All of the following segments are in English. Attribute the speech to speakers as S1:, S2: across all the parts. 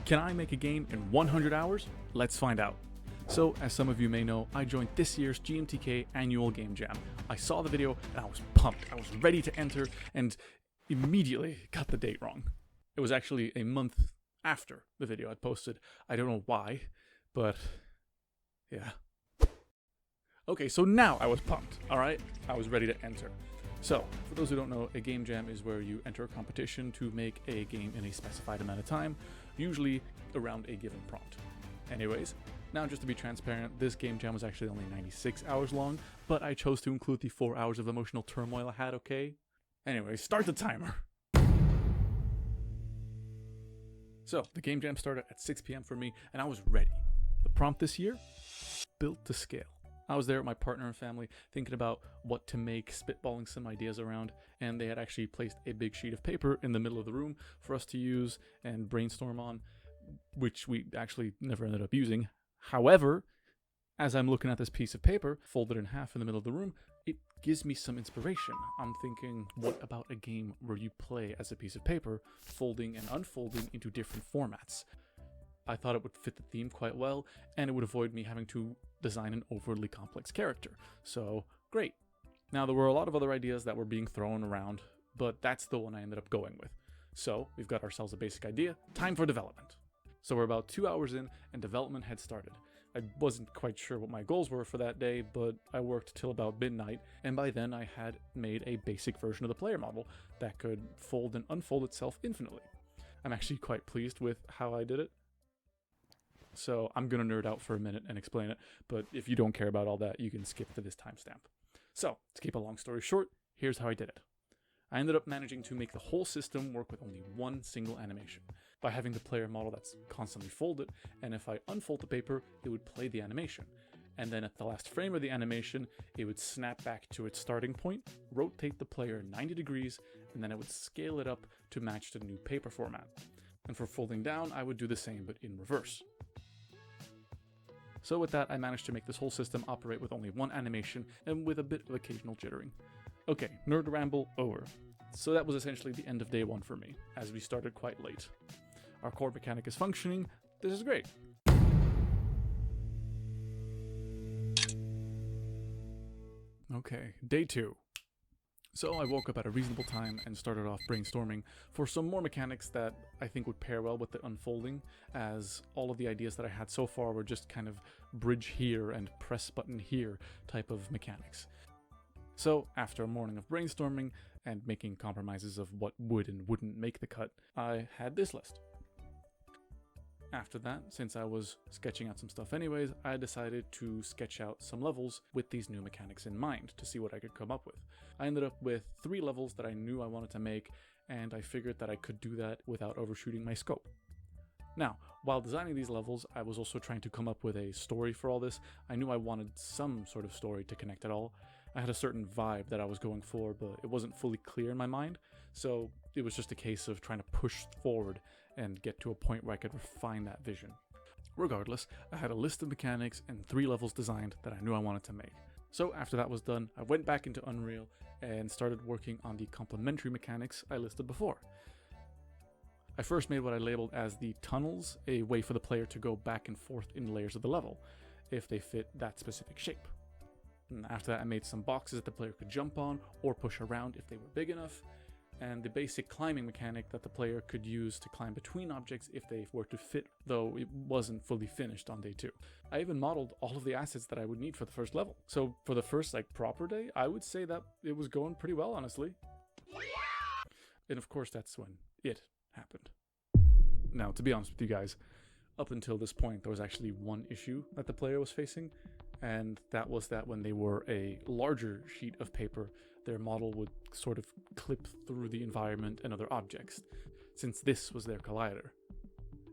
S1: Can I make a game in 100 hours? Let's find out. So, as some of you may know, I joined this year's GMTK Annual Game Jam. I saw the video and I was pumped. I was ready to enter and immediately got the date wrong. It was actually a month after the video I'd posted. I don't know why, but yeah. Okay, so now I was pumped, alright? I was ready to enter. So, for those who don't know, a game jam is where you enter a competition to make a game in a specified amount of time, usually around a given prompt. Anyways, now just to be transparent, this game jam was actually only 96 hours long, but I chose to include the 4 hours of emotional turmoil I had, okay? Anyway, start the timer. So, the game jam started at 6 p.m. for me, and I was ready. The prompt this year? Built to scale. I was there with my partner and family, thinking about what to make, spitballing some ideas around, and they had actually placed a big sheet of paper in the middle of the room for us to use and brainstorm on, which we actually never ended up using. However, as I'm looking at this piece of paper, folded in half in the middle of the room, it gives me some inspiration. I'm thinking, what about a game where you play as a piece of paper, folding and unfolding into different formats? I thought it would fit the theme quite well, and it would avoid me having to design an overly complex character. So, great. Now, there were a lot of other ideas that were being thrown around, but that's the one I ended up going with. So, we've got ourselves a basic idea. Time for development. So we're about 2 hours in, and development had started. I wasn't quite sure what my goals were for that day, but I worked till about midnight, and by then I had made a basic version of the player model that could fold and unfold itself infinitely. I'm actually quite pleased with how I did it. So I'm going to nerd out for a minute and explain it, but if you don't care about all that, you can skip to this timestamp. So, to keep a long story short, here's how I did it. I ended up managing to make the whole system work with only one single animation, by having the player model that's constantly folded, and if I unfold the paper, it would play the animation. And then at the last frame of the animation, it would snap back to its starting point, rotate the player 90 degrees, and then it would scale it up to match the new paper format. And for folding down, I would do the same, but in reverse. So with that, I managed to make this whole system operate with only one animation and with a bit of occasional jittering. Okay, nerd ramble over. So that was essentially the end of day one for me, as we started quite late. Our core mechanic is functioning. This is great. Okay, day two. So I woke up at a reasonable time and started off brainstorming for some more mechanics that I think would pair well with the unfolding, as all of the ideas that I had so far were just kind of bridge here and press button here type of mechanics. So after a morning of brainstorming and making compromises of what would and wouldn't make the cut, I had this list. After that, since I was sketching out some stuff anyways, I decided to sketch out some levels with these new mechanics in mind to see what I could come up with. I ended up with 3 levels that I knew I wanted to make, and I figured that I could do that without overshooting my scope. Now, while designing these levels, I was also trying to come up with a story for all this. I knew I wanted some sort of story to connect it all. I had a certain vibe that I was going for, but it wasn't fully clear in my mind, so it was just a case of trying to push forward and get to a point where I could refine that vision. Regardless, I had a list of mechanics and 3 levels designed that I knew I wanted to make. So after that was done, I went back into Unreal and started working on the complementary mechanics I listed before. I first made what I labeled as the tunnels, a way for the player to go back and forth in layers of the level, if they fit that specific shape. And after that, I made some boxes that the player could jump on or push around if they were big enough, and the basic climbing mechanic that the player could use to climb between objects if they were to fit, though it wasn't fully finished on day 2. I even modeled all of the assets that I would need for the first level. So for the first proper day, I would say that it was going pretty well, honestly. And of course that's when it happened. Now, to be honest with you guys, up until this point there was actually one issue that the player was facing, and that was that when they were a larger sheet of paper, their model would sort of clip through the environment and other objects, since this was their collider.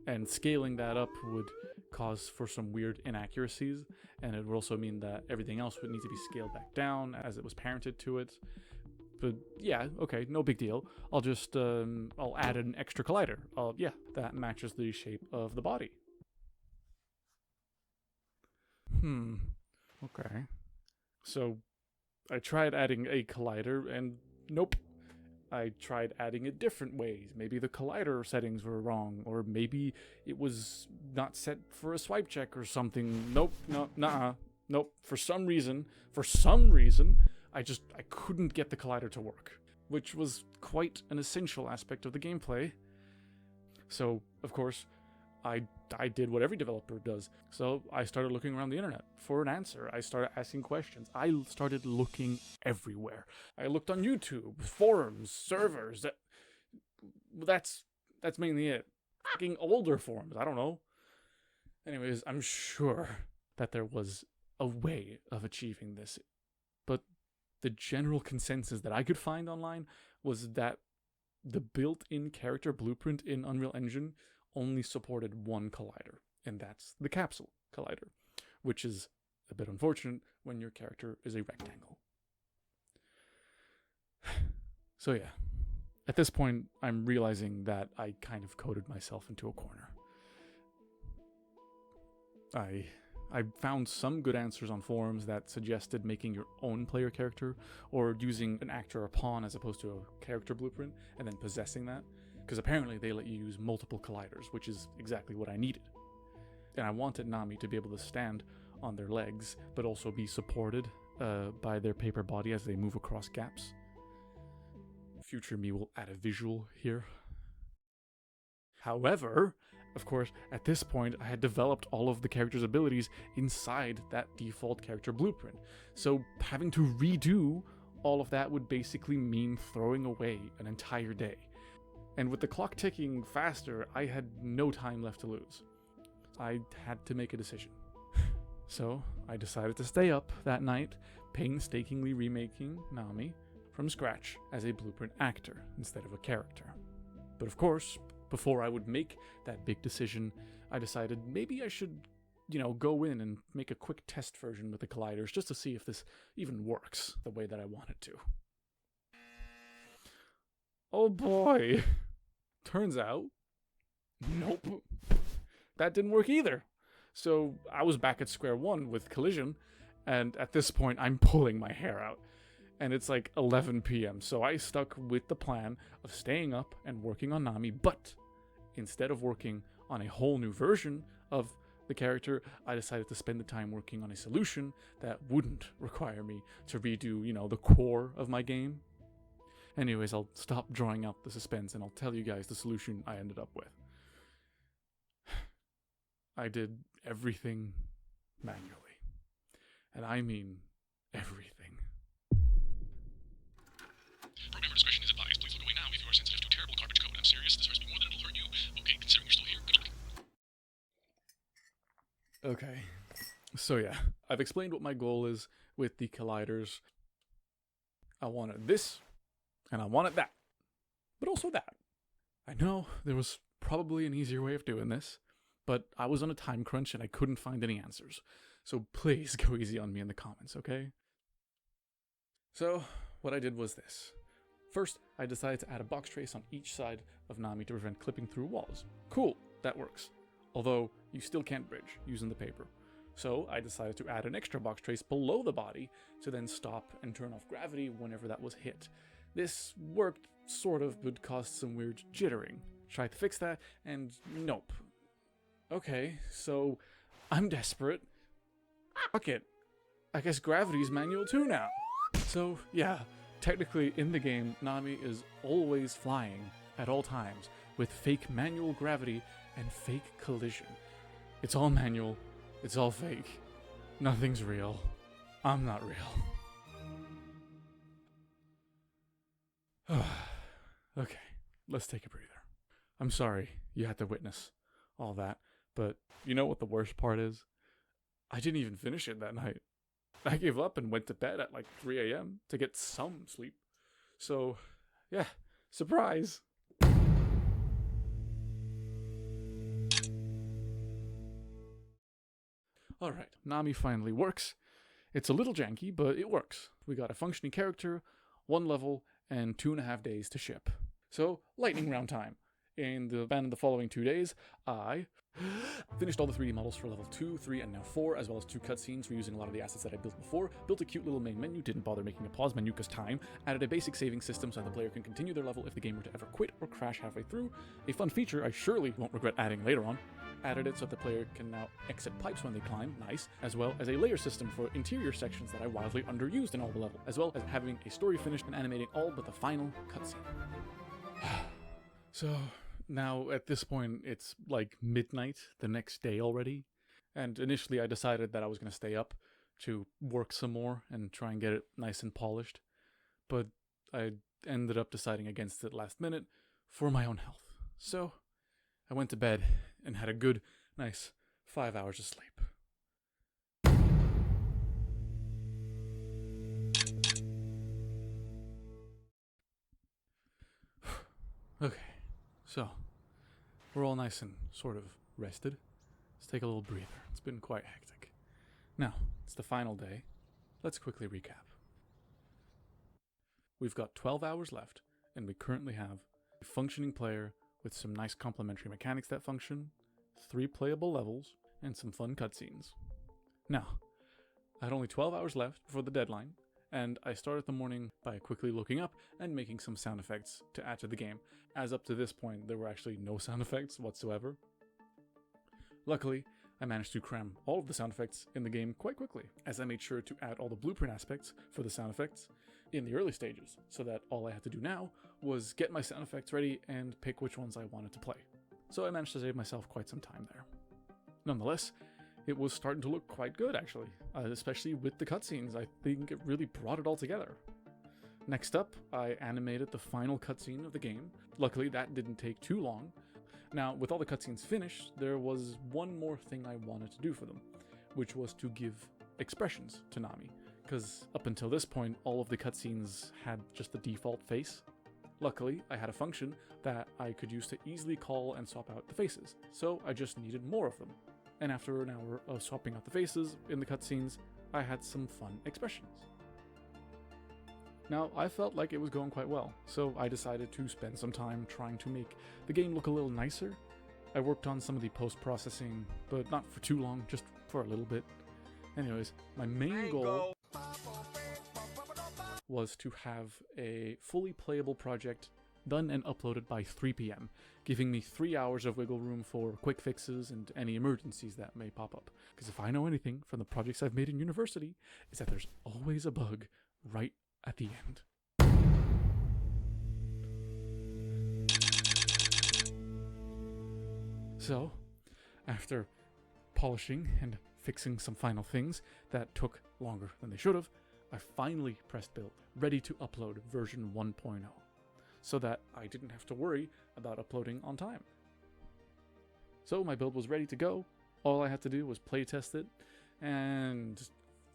S1: And scaling that up would cause for some weird inaccuracies, and it would also mean that everything else would need to be scaled back down as it was parented to it. But yeah, okay, no big deal. I'll just, I'll add an extra collider. Yeah, that matches the shape of the body. Okay. So I tried adding a collider and nope. I tried adding it different ways. Maybe the collider settings were wrong, or maybe it was not set for a swipe check or something. Nope, no, nah, nope. For some reason, I couldn't get the collider to work, which was quite an essential aspect of the gameplay. So, of course, I did what every developer does. So I started looking around the internet for an answer. I started asking questions. I started looking everywhere. I looked on YouTube, forums, servers. That's mainly it. Fucking older forums. I don't know. Anyways, I'm sure that there was a way of achieving this. But the general consensus that I could find online was that the built-in character blueprint in Unreal Engine only supported one collider, and that's the capsule collider, which is a bit unfortunate when your character is a rectangle. So yeah, at this point, I'm realizing that I kind of coded myself into a corner. I found some good answers on forums that suggested making your own player character, or using an actor or pawn as opposed to a character blueprint, and then possessing that. Because apparently they let you use multiple colliders, which is exactly what I needed. And I wanted Nami to be able to stand on their legs, but also be supported by their paper body as they move across gaps. Future me will add a visual here. However, of course, at this point, I had developed all of the character's abilities inside that default character blueprint. So having to redo all of that would basically mean throwing away an entire day. And with the clock ticking faster, I had no time left to lose. I had to make a decision. So I decided to stay up that night, painstakingly remaking Nami from scratch as a blueprint actor instead of a character. But of course, before I would make that big decision, I decided maybe I should, go in and make a quick test version with the colliders just to see if this even works the way that I want it to. Oh boy. Turns out, nope. That didn't work either. So I was back at square one with collision, and at this point I'm pulling my hair out. And it's like 11 p.m. So I stuck with the plan of staying up and working on Nami, but instead of working on a whole new version of the character, I decided to spend the time working on a solution that wouldn't require me to redo, the core of my game. Anyways, I'll stop drawing out the suspense and I'll tell you guys the solution I ended up with. I did everything manually. And I mean everything.
S2: Programmer discretion is advised. Please look away now if you are sensitive to terrible garbage code. I'm serious. This hurts me more than it'll hurt you. Okay, considering you're still here. Good luck.
S1: Okay. So yeah, I've explained what my goal is with the colliders. I wanted this, and I wanted that. But also that. I know there was probably an easier way of doing this, but I was on a time crunch and I couldn't find any answers. So please go easy on me in the comments, okay? So what I did was this. First, I decided to add a box trace on each side of Nami to prevent clipping through walls. Cool, that works. Although, you still can't bridge using the paper. So I decided to add an extra box trace below the body to then stop and turn off gravity whenever that was hit. This worked, sort of, but caused some weird jittering. Tried to fix that, and nope. Okay, so I'm desperate. Fuck it. I guess gravity's manual too now. So, yeah, technically in the game, Nami is always flying at all times with fake manual gravity and fake collision. It's all manual. It's all fake. Nothing's real. I'm not real. Okay, let's take a breather. I'm sorry you had to witness all that, but you know what the worst part is? I didn't even finish it that night. I gave up and went to bed at like 3 a.m. to get some sleep. So, yeah, surprise. Alright, Nami finally works. It's a little janky, but it works. We got a functioning character, 1 level, and 2.5 days to ship. So, lightning round time. In the span of the following 2 days, I finished all the 3D models for level 2, 3, and now 4, as well as 2 cutscenes reusing a lot of the assets that I built before, built a cute little main menu, didn't bother making a pause menu because time, added a basic saving system so the player can continue their level if the game were to ever quit or crash halfway through, a fun feature I surely won't regret adding later on, added it so the player can now exit pipes when they climb, nice, as well as a layer system for interior sections that I wildly underused in all the level, as well as having a story finished and animating all but the final cutscene. So, now at this point it's like midnight the next day already, and initially I decided that I was going to stay up to work some more and try and get it nice and polished, but I ended up deciding against it last minute for my own health. So, I went to bed and had a good, nice 5 hours of sleep. Okay, so we're all nice and sort of rested. Let's take a little breather. It's been quite hectic. Now, it's the final day. Let's quickly recap. We've got 12 hours left, and we currently have a functioning player with some nice complementary mechanics that function, 3 playable levels, and some fun cutscenes. Now, I had only 12 hours left before the deadline, and I started the morning by quickly looking up and making some sound effects to add to the game, as up to this point there were actually no sound effects whatsoever. Luckily, I managed to cram all of the sound effects in the game quite quickly, as I made sure to add all the blueprint aspects for the sound effects in the early stages, so that all I had to do now was get my sound effects ready and pick which ones I wanted to play. So I managed to save myself quite some time there. Nonetheless, it was starting to look quite good actually, especially with the cutscenes. I think it really brought it all together. Next up, I animated the final cutscene of the game. Luckily, that didn't take too long. Now, with all the cutscenes finished, there was one more thing I wanted to do for them, which was to give expressions to Nami, because up until this point, all of the cutscenes had just the default face. Luckily, I had a function that I could use to easily call and swap out the faces, so I just needed more of them. And after an hour of swapping out the faces in the cutscenes, I had some fun expressions. Now, I felt like it was going quite well, so I decided to spend some time trying to make the game look a little nicer. I worked on some of the post-processing, but not for too long, just for a little bit. Anyways, my main goal was to have a fully playable project done and uploaded by 3 p.m, giving me 3 hours of wiggle room for quick fixes and any emergencies that may pop up. Because if I know anything from the projects I've made in university, is that there's always a bug right at the end. So, after polishing and fixing some final things that took longer than they should have, I finally pressed build, ready to upload version 1.0, so that I didn't have to worry about uploading on time. So my build was ready to go. All I had to do was playtest it, and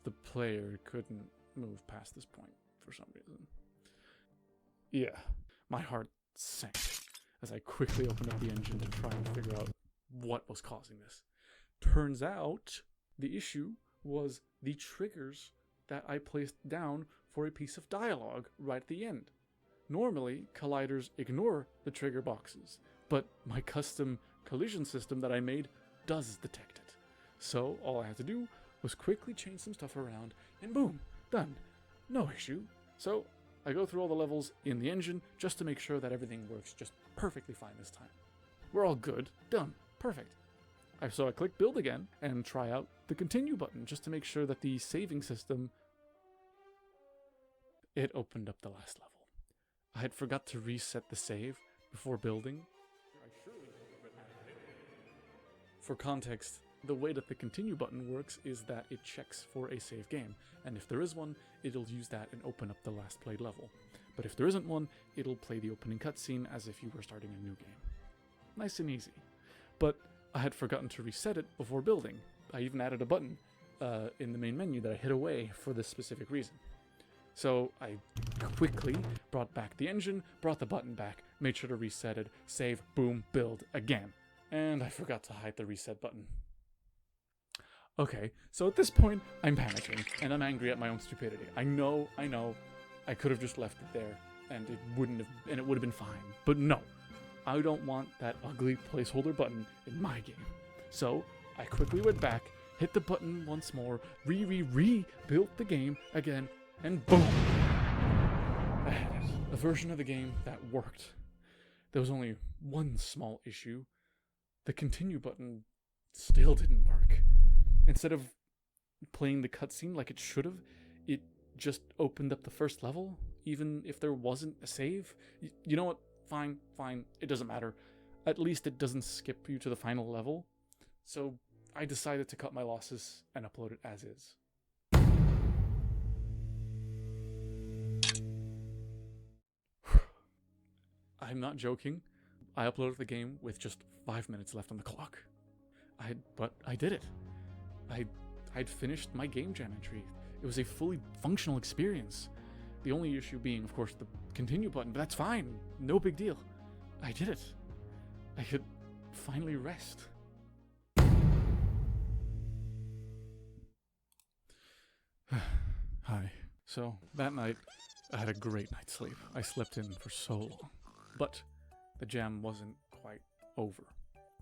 S1: the player couldn't move past this point for some reason. Yeah, my heart sank as I quickly opened up the engine to try and figure out what was causing this. Turns out the issue was the triggers that I placed down for a piece of dialogue right at the end. Normally, colliders ignore the trigger boxes, but my custom collision system that I made does detect it. So all I had to do was quickly change some stuff around, and boom, done. No issue. So I go through all the levels in the engine just to make sure that everything works just perfectly fine this time. We're all good. Done. Perfect. So I click build again and try out the continue button just to make sure that the saving system... It opened up the last level. I had forgot to reset the save before building. For context, the way that the continue button works is that it checks for a save game, and if there is one, it'll use that and open up the last played level. But if there isn't one, it'll play the opening cutscene as if you were starting a new game. Nice and easy. But I had forgotten to reset it before building. I even added a button in the main menu that I hid away for this specific reason. So I quickly brought back the engine, brought the button back, made sure to reset it, save, boom, build again. And I forgot to hide the reset button. Okay, so at this point, I'm panicking, and I'm angry at my own stupidity. I know, I could have just left it there, and it would have been fine. But no, I don't want that ugly placeholder button in my game. So I quickly went back, hit the button once more, rebuilt the game again, and boom! I had it. A version of the game that worked. There was only one small issue. The continue button still didn't work. Instead of playing the cutscene like it should have, it just opened up the first level, even if there wasn't a save. You know what? Fine. It doesn't matter. At least it doesn't skip you to the final level. So I decided to cut my losses and upload it as is. I'm not joking. I uploaded the game with just 5 minutes left on the clock. But I did it. I'd finished my game jam entry. It was a fully functional experience. The only issue being, of course, the continue button, but that's fine. No big deal. I did it. I could finally rest. Hi. So, that night, I had a great night's sleep. I slept in for so long. But the jam wasn't quite over.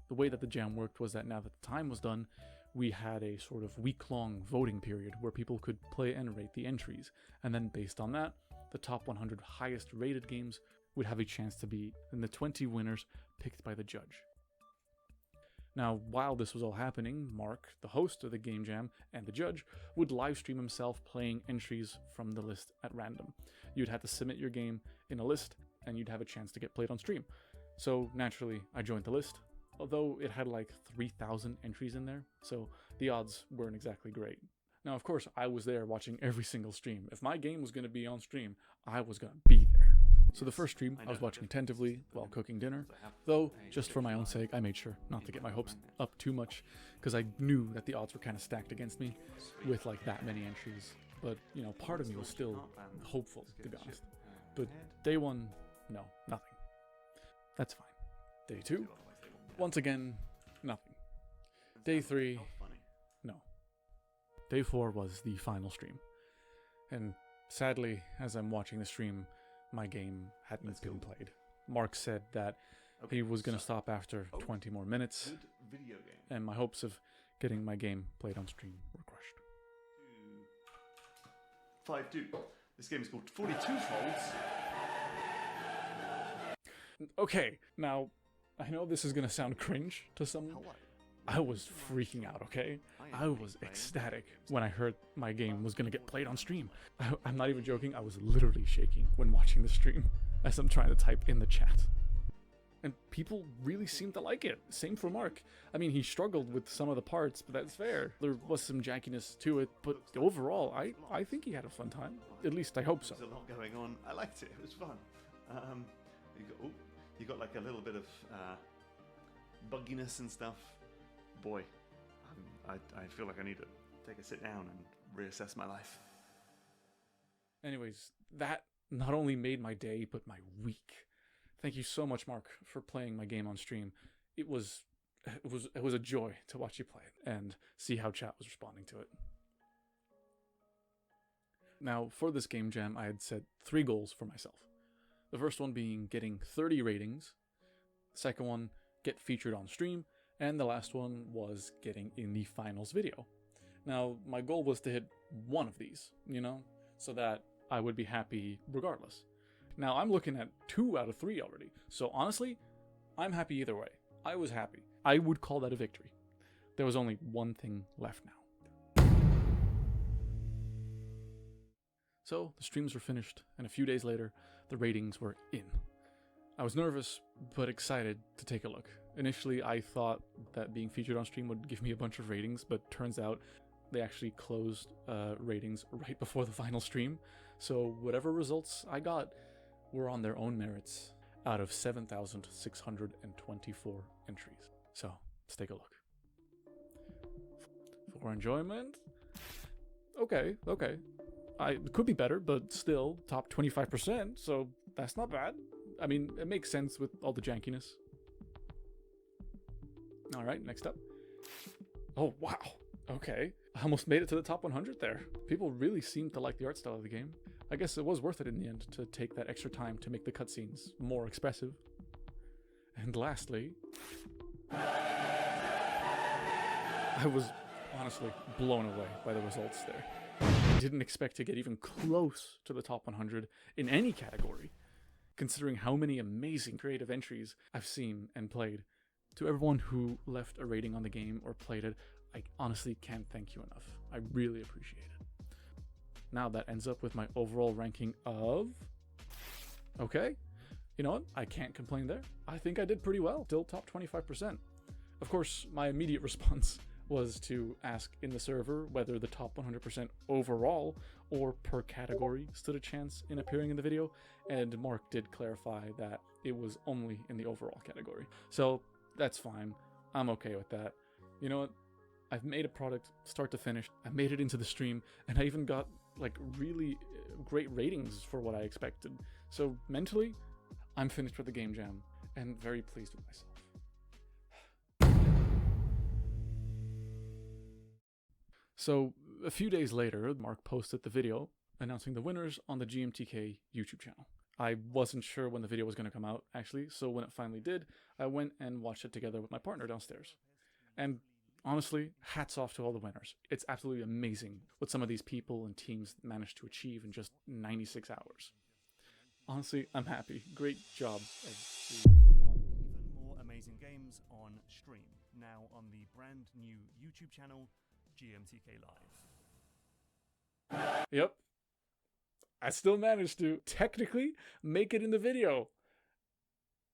S1: The way that the jam worked was that now that the time was done, we had a sort of week-long voting period where people could play and rate the entries, and then based on that, the top 100 highest rated games would have a chance to be in the 20 winners picked by the judge. Now, while this was all happening, Mark, the host of the Game Jam, and the judge would livestream himself playing entries from the list at random. You'd have to submit your game in a list, and you'd have a chance to get played on stream. So naturally, I joined the list, although it had like 3,000 entries in there, so the odds weren't exactly great. Now, of course, I was there watching every single stream. If my game was going to be on stream, I was going to be there. So the first stream, I was watching attentively while cooking dinner, though, just for my own sake, I made sure not to get my hopes up too much, because I knew that the odds were kind of stacked against me with like that many entries. But, you know, part of me was still hopeful, to be honest. But day one, no, nothing. That's fine. Day two, once again, nothing. Day three, no. Day four was the final stream. And sadly, as I'm watching the stream, my game hadn't been played. Mark said that he was going to stop after 20 more minutes, and my hopes of getting my game played on stream were crushed.
S3: 5-2. This game is called 42 Folds.
S1: Okay, now, I know this is going to sound cringe to some. I was freaking out, okay? I was ecstatic when I heard my game was going to get played on stream. I'm not even joking, I was literally shaking when watching the stream as I'm trying to type in the chat. And people really seemed to like it. Same for Mark. I mean, he struggled with some of the parts, but that's fair. There was some jankiness to it, but overall, I think he had a fun time. At least I hope so.
S3: There's a lot going on. I liked it. It was fun. You got like a little bit of bugginess and stuff. Boy, I feel like I need to take a sit down and reassess my life.
S1: Anyways, that not only made my day, but my week. Thank you so much, Mark, for playing my game on stream. It was a joy to watch you play it and see how chat was responding to it. Now, for this game jam, I had set 3 goals for myself. The first one being getting 30 ratings. The second one, get featured on stream. And the last one was getting in the finals video. Now, my goal was to hit one of these, you know, so that I would be happy regardless. Now, I'm looking at 2 out of 3 already, so honestly, I'm happy either way. I was happy. I would call that a victory. There was only one thing left now. So, the streams were finished, and a few days later, the ratings were in. I was nervous, but excited to take a look. Initially, I thought that being featured on stream would give me a bunch of ratings, but turns out they actually closed ratings right before the final stream. So whatever results I got were on their own merits out of 7,624 entries. So let's take a look. For enjoyment? Okay. It could be better, but still top 25%, so that's not bad. I mean, it makes sense with all the jankiness. Alright, next up. Oh, wow. Okay. I almost made it to the top 100 there. People really seemed to like the art style of the game. I guess it was worth it in the end to take that extra time to make the cutscenes more expressive. And lastly, I was honestly blown away by the results there. I didn't expect to get even close to the top 100 in any category, considering how many amazing creative entries I've seen and played. To everyone who left a rating on the game or played it, I honestly can't thank you enough. I really appreciate it. Now that ends up with my overall ranking of... Okay, you know what? I can't complain there. I think I did pretty well. Still top 25%. Of course, my immediate response was to ask in the server whether the top 100% overall or per category stood a chance in appearing in the video, and Mark did clarify that it was only in the overall category. So that's fine. I'm okay with that. You know what? I've made a product start to finish. I made it into the stream, and I even got like really great ratings for what I expected. So mentally, I'm finished with the game jam and very pleased with myself. So a few days later, Mark posted the video announcing the winners on the GMTK YouTube channel. I wasn't sure when the video was going to come out, actually, so when it finally did, I went and watched it together with my partner downstairs. And honestly, hats off to all the winners. It's absolutely amazing what some of these people and teams managed to achieve in just 96 hours. Honestly, I'm happy. Great job.
S4: Even more amazing games on stream, now on the brand new YouTube channel, GMTK Live.
S1: Yep. I still managed to technically make it in the video.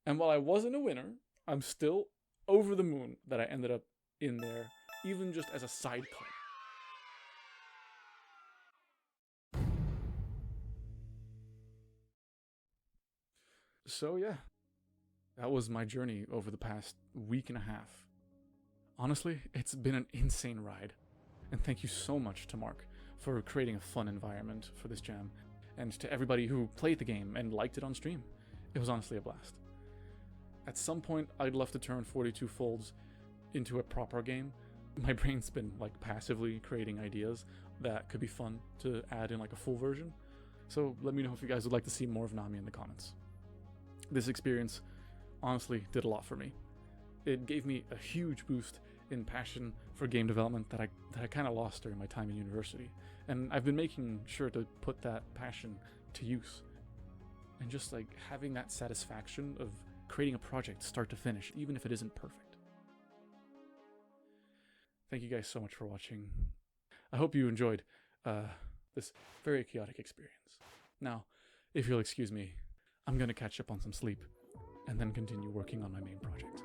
S1: And while I wasn't a winner, I'm still over the moon that I ended up in there, even just as a side clip. So yeah, that was my journey over the past week and a half. Honestly, it's been an insane ride. And thank you so much to Mark for creating a fun environment for this jam, and to everybody who played the game and liked it on stream. It was honestly a blast. At some point, I'd love to turn 42 Folds into a proper game. My brain's been like passively creating ideas that could be fun to add in like a full version. So let me know if you guys would like to see more of Nami in the comments. This experience honestly did a lot for me. It gave me a huge boost in passion for game development that I kind of lost during my time in university. And I've been making sure to put that passion to use. And just like having that satisfaction of creating a project start to finish, even if it isn't perfect. Thank you guys so much for watching. I hope you enjoyed this very chaotic experience. Now, if you'll excuse me, I'm gonna catch up on some sleep and then continue working on my main project.